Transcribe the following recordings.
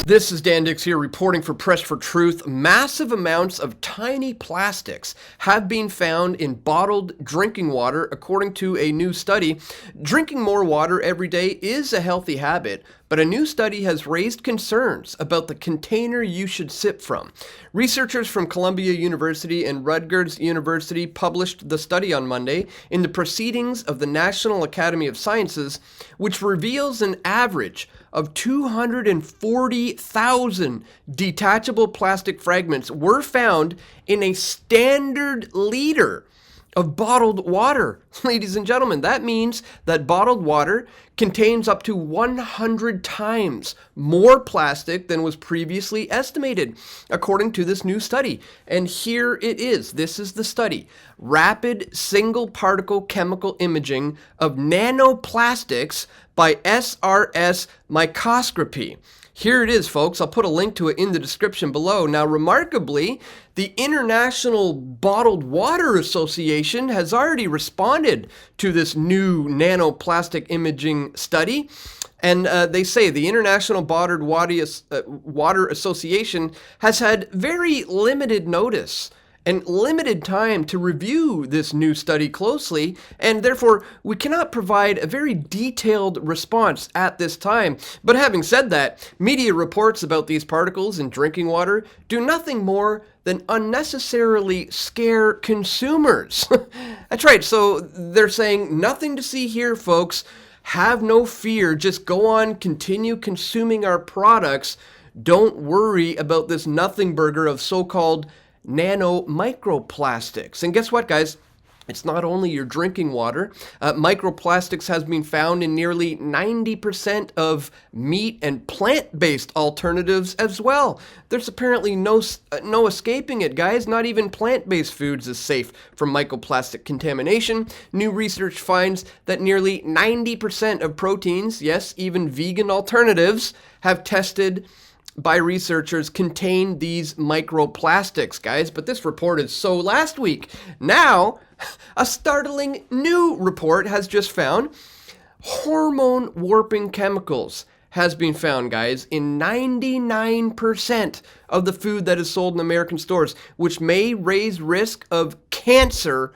This is Dan Dicks here reporting for Press for Truth. Massive amounts of tiny plastics have been found in bottled drinking water, according to a new study. Drinking more water every day is a healthy habit, but a new study has raised concerns about the container you should sip from. Researchers from Columbia University and Rutgers University published the study on Monday in the Proceedings of the National Academy of Sciences, which reveals an average of 240,000 detachable plastic fragments were found in a standard liter of bottled water. Ladies and gentlemen, that means that bottled water contains up to 100 times more plastic than was previously estimated, according to this new study. And here it is. This is the study. Rapid single particle chemical imaging of nanoplastics by SRS microscopy. Here it is, folks. I'll put a link to it in the description below. Now, remarkably, the International Bottled Water Association has already responded to this new nanoplastic imaging study. And they say the International Bottled Water Association has had very limited notice and limited time to review this new study closely, and therefore we cannot provide a very detailed response at this time. But having said that, media reports about these particles in drinking water do nothing more than unnecessarily scare consumers. That's right, so they're saying nothing to see here, folks. Have no fear, just go on, continue consuming our products. Don't worry about this nothing burger of so-called nano microplastics. And guess what, guys? It's not only your drinking water. Microplastics has been found in nearly 90% of meat and plant-based alternatives as well. There's apparently no escaping it, guys. Not even plant-based foods is safe from microplastic contamination. New research finds that nearly 90% of proteins, yes, even vegan alternatives, have tested by researchers contain these microplastics, guys. But this report is so last week. Now, a startling new report has just found hormone warping chemicals has been found, guys, in 99% of the food that is sold in American stores, which may raise risk of cancer,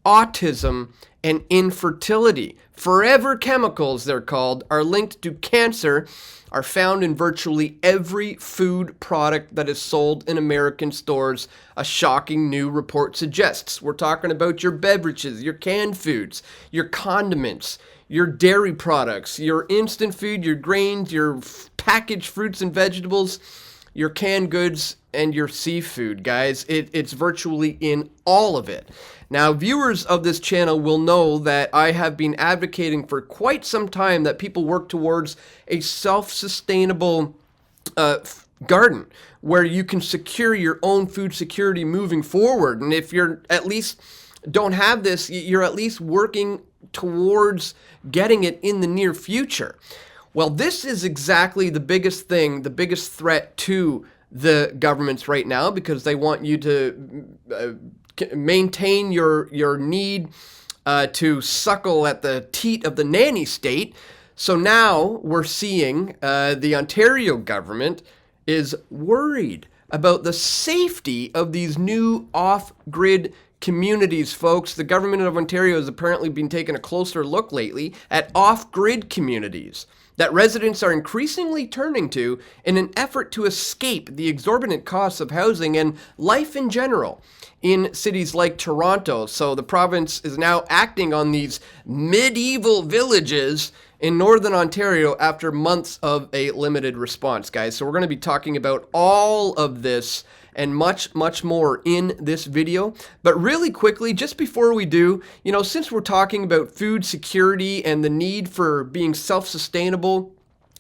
autism, and infertility. Forever chemicals, they're called, are linked to cancer, are found in virtually every food product that is sold in American stores, a shocking new report suggests. We're talking about your beverages, your canned foods, your condiments, your dairy products, your instant food, your grains, your packaged fruits and vegetables, your canned goods, and your seafood, guys. It's virtually in all of it. Now, viewers of this channel will know that I have been advocating for quite some time that people work towards a self-sustainable garden where you can secure your own food security moving forward. And if you're at least don't have this, you're at least working towards getting it in the near future. Well, this is exactly the biggest thing, the biggest threat to the governments right now, because they want you to maintain your need to suckle at the teat of the nanny state. So now we're seeing the Ontario government is worried about the safety of these new off-grid communities, folks. The government of Ontario has apparently been taking a closer look lately at off-grid communities that residents are increasingly turning to in an effort to escape the exorbitant costs of housing and life in general in cities like Toronto. So the province is now acting on these medieval villages in Northern Ontario after months of a limited response, guys. So we're going to be talking about all of this and much, much more in this video. But really quickly, just before we do, since we're talking about food security and the need for being self-sustainable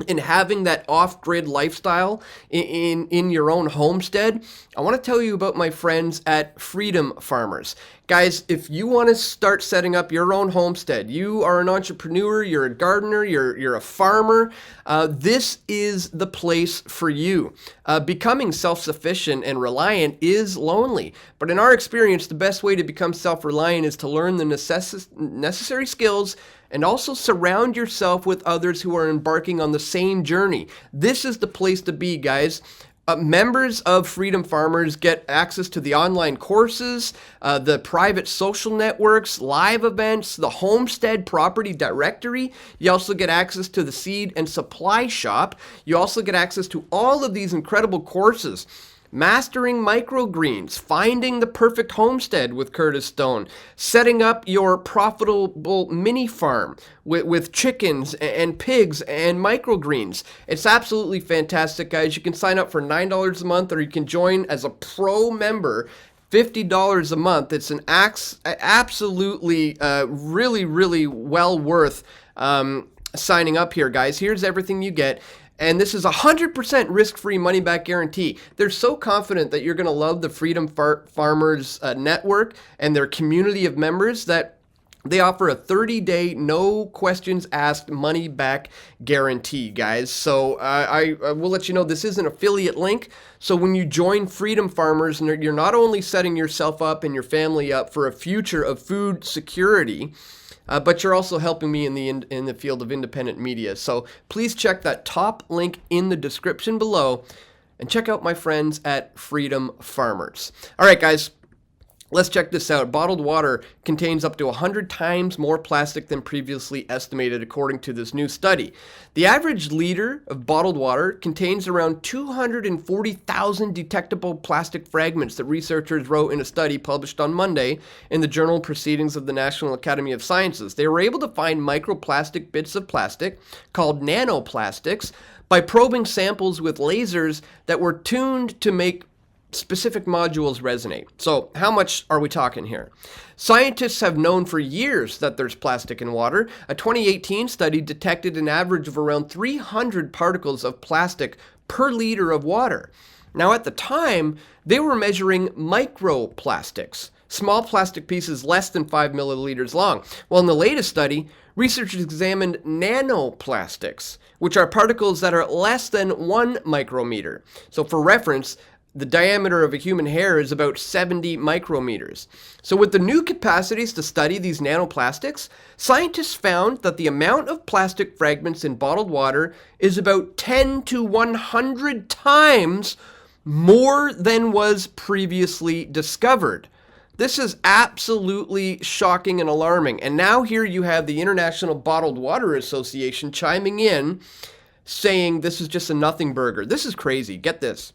and having that off-grid lifestyle in your own homestead, I want to tell you about my friends at Freedom Farmers. Guys, if you want to start setting up your own homestead, you are an entrepreneur, you're a gardener, you're a farmer, this is the place for you. Becoming self-sufficient and reliant is lonely, but in our experience, the best way to become self-reliant is to learn the necessary skills and also surround yourself with others who are embarking on the same journey. This is the place to be, guys. Members of Freedom Farmers get access to the online courses, the private social networks, live events, the homestead property directory. You also get access to the seed and supply shop. You also get access to all of these incredible courses. Mastering microgreens, finding the perfect homestead with Curtis Stone, setting up your profitable mini farm with chickens and pigs and microgreens. It's absolutely fantastic, guys. You can sign up for $9 a month, or you can join as a pro member, $50 a month. It's an absolutely really well worth signing up here, guys. Here's everything you get. And this is 100% risk-free money-back guarantee. They're so confident that you're going to love the Freedom Farmers Network and their community of members that they offer a 30-day, no questions asked money-back guarantee, guys. So I will let you know this is an affiliate link. So when you join Freedom Farmers, you're not only setting yourself up and your family up for a future of food security, but you're also helping me in the field of independent media. So please check that top link in the description below and check out my friends at Freedom Farmers. All right, guys. Let's check this out. Bottled water contains up to 100 times more plastic than previously estimated, according to this new study. The average liter of bottled water contains around 240,000 detectable plastic fragments that researchers wrote in a study published on Monday in the Journal Proceedings of the National Academy of Sciences. They were able to find microplastic bits of plastic called nanoplastics by probing samples with lasers that were tuned to make specific modules resonate. So how much are we talking here? Scientists have known for years that there's plastic in water. A 2018 study detected an average of around 300 particles of plastic per liter of water. Now at the time, they were measuring microplastics, small plastic pieces less than 5 milliliters long. Well, in the latest study, researchers examined nanoplastics, which are particles that are less than 1 micrometer. So for reference, the diameter of a human hair is about 70 micrometers. So with the new capacities to study these nanoplastics, scientists found that the amount of plastic fragments in bottled water is about 10 to 100 times more than was previously discovered. This is absolutely shocking and alarming. And now here you have the International Bottled Water Association chiming in, saying this is just a nothing burger. This is crazy. Get this.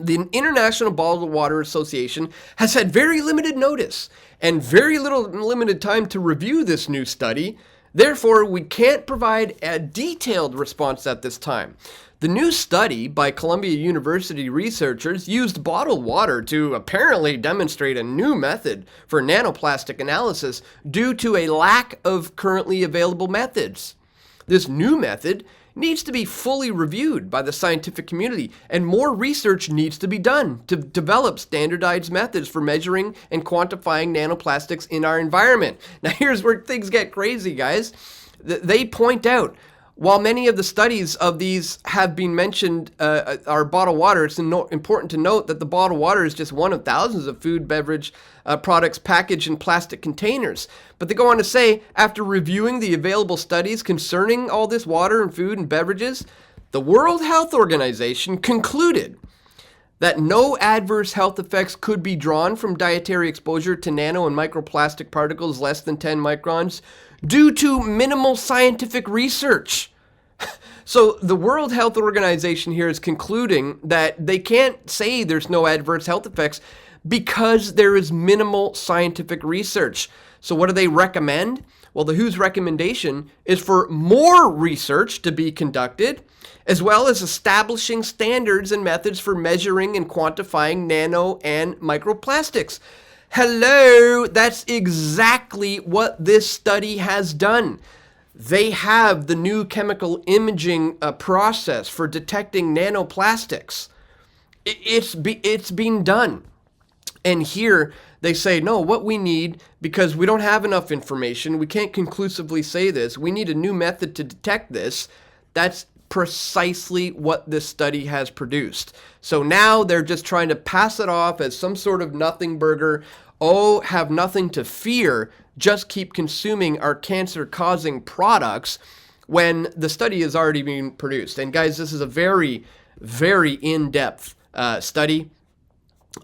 The International Bottled Water Association has had very limited notice and very limited time to review this new study. Therefore, we can't provide a detailed response at this time. The new study by Columbia University researchers used bottled water to apparently demonstrate a new method for nanoplastic analysis due to a lack of currently available methods. This new method needs to be fully reviewed by the scientific community, and more research needs to be done to develop standardized methods for measuring and quantifying nanoplastics in our environment. Now here's where things get crazy, guys. They point out, while many of the studies of these have been mentioned are bottled water, it's important to note that the bottled water is just one of thousands of food, beverage products packaged in plastic containers. But they go on to say, after reviewing the available studies concerning all this water and food and beverages, the World Health Organization concluded that no adverse health effects could be drawn from dietary exposure to nano and microplastic particles less than 10 microns due to minimal scientific research. So the World Health Organization here is concluding that they can't say there's no adverse health effects because there is minimal scientific research. So what do they recommend? Well, the WHO's recommendation is for more research to be conducted, as well as establishing standards and methods for measuring and quantifying nano and microplastics. Hello, that's exactly what this study has done. They have the new chemical imaging process for detecting nanoplastics. It's being done. And here they say, no, what we need, because we don't have enough information, we can't conclusively say this, we need a new method to detect this. That's precisely what this study has produced. So now they're just trying to pass it off as some sort of nothing burger. Oh, have nothing to fear. just keep consuming our cancer-causing products when the study is already being produced? And guys, this is a very, very in-depth study.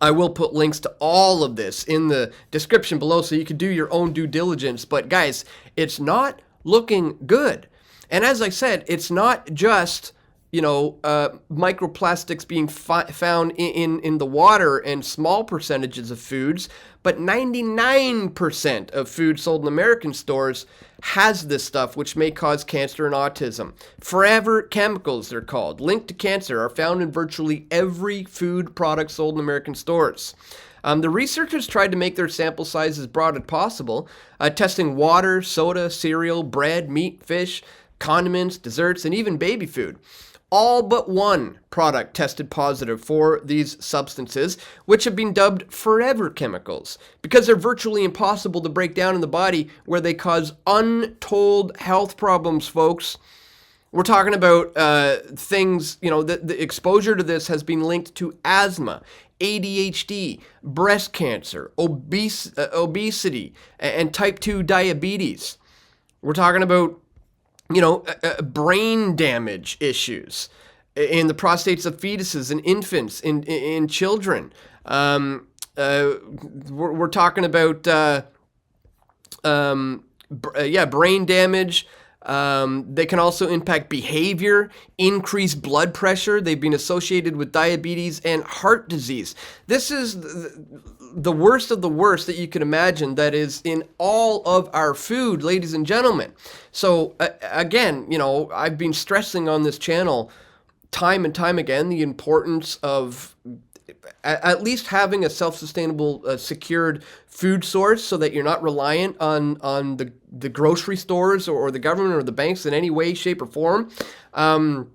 I will put links to all of this in the description below so you can do your own due diligence. But guys, it's not looking good. And as I said, it's not just, microplastics being found in the water and small percentages of foods, but 99% of food sold in American stores has this stuff, which may cause cancer and autism. Forever chemicals, they're called, linked to cancer, are found in virtually every food product sold in American stores. The researchers tried to make their sample size as broad as possible, testing water, soda, cereal, bread, meat, fish, condiments, desserts, and even baby food. All but one product tested positive for these substances, which have been dubbed forever chemicals, because they're virtually impossible to break down in the body, where they cause untold health problems, folks. We're talking about things, the exposure to this has been linked to asthma, ADHD, breast cancer, obesity, and type 2 diabetes. We're talking about brain damage issues in the prostates of fetuses and infants, in children. We're talking about, brain damage. They can also impact behavior, increase blood pressure. They've been associated with diabetes and heart disease. This is the worst of the worst that you can imagine that is in all of our food, ladies and gentlemen. So again, I've been stressing on this channel time and time again the importance of at least having a self-sustainable, secured food source, so that you're not reliant on the grocery stores or the government or the banks in any way, shape, or form. And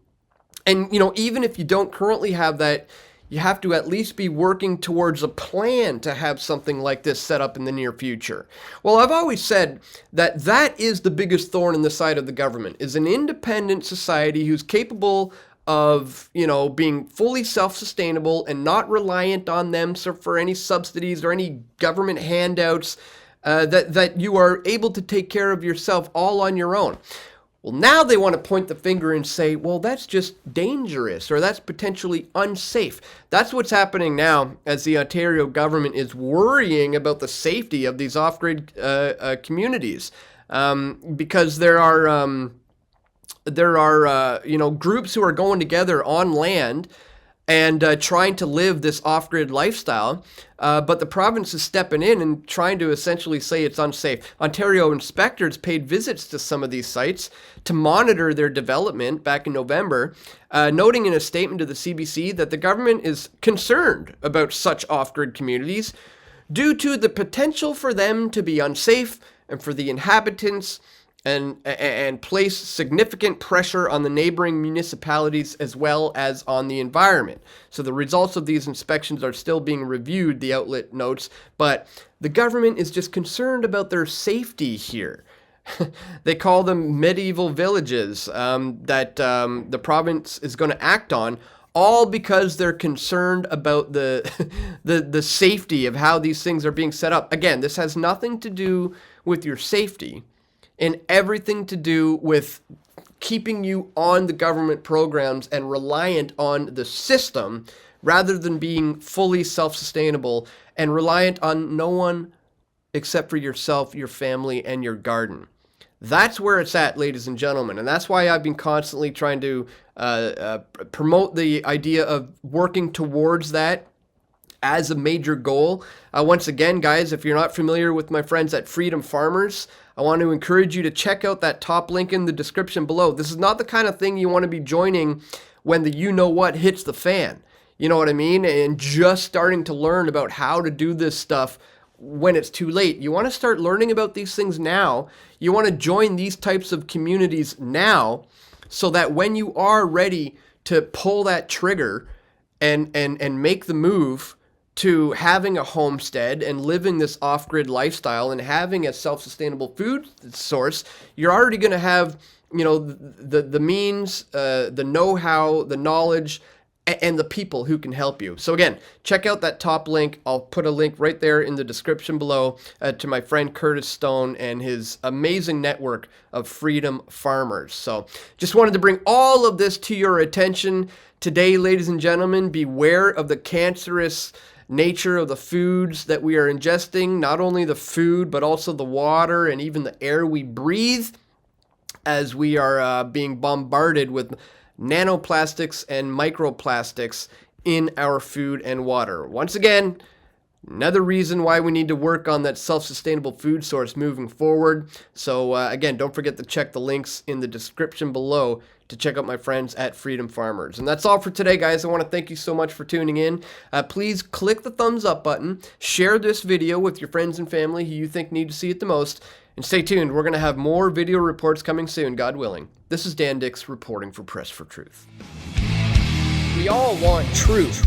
even if you don't currently have that, you have to at least be working towards a plan to have something like this set up in the near future. Well, I've always said that is the biggest thorn in the side of the government, is an independent society who's capable of, being fully self-sustainable and not reliant on them for any subsidies or any government handouts, that you are able to take care of yourself all on your own. Well, now they want to point the finger and say, well, that's just dangerous, or that's potentially unsafe. That's what's happening now, as the Ontario government is worrying about the safety of these off-grid communities, because there are groups who are going together on land and trying to live this off-grid lifestyle, but the province is stepping in and trying to essentially say it's unsafe. Ontario inspectors paid visits to some of these sites to monitor their development back in November, noting in a statement to the CBC that the government is concerned about such off-grid communities due to the potential for them to be unsafe and for the inhabitants, and place significant pressure on the neighboring municipalities as well as on the environment. So the results of these inspections are still being reviewed, the outlet notes, but the government is just concerned about their safety here. They call them medieval villages that the province is going to act on, all because they're concerned about the safety of how these things are being set up. Again, this has nothing to do with your safety, and everything to do with keeping you on the government programs and reliant on the system, rather than being fully self-sustainable and reliant on no one except for yourself, your family, and your garden. That's where it's at, ladies and gentlemen, and that's why I've been constantly trying to promote the idea of working towards that as a major goal. Once again, guys, if you're not familiar with my friends at Freedom Farmers, I want to encourage you to check out that top link in the description below. This is not the kind of thing you want to be joining when the you-know-what hits the fan. You know what I mean? And just starting to learn about how to do this stuff when it's too late. You want to start learning about these things now. You want to join these types of communities now, so that when you are ready to pull that trigger and make the move to having a homestead and living this off-grid lifestyle and having a self-sustainable food source, you're already going to have, the means, the know-how, the knowledge, and the people who can help you. So again, check out that top link. I'll put a link right there in the description below to my friend Curtis Stone and his amazing network of freedom farmers. So just wanted to bring all of this to your attention today, ladies and gentlemen. Beware of the cancerous nature of the foods that we are ingesting, not only the food, but also the water and even the air we breathe, as we are being bombarded with nanoplastics and microplastics in our food and water. Once again, another reason why we need to work on that self-sustainable food source moving forward. So again, don't forget to check the links in the description below to check out my friends at Freedom Farmers. And that's all for today, guys. I want to thank you so much for tuning in. Please click the thumbs up button, share this video with your friends and family who you think need to see it the most, and stay tuned. We're going to have more video reports coming soon, God willing. This is Dan Dicks reporting for Press for Truth. We all want truth.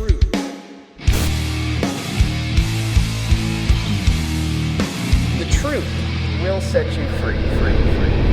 The truth will set you free.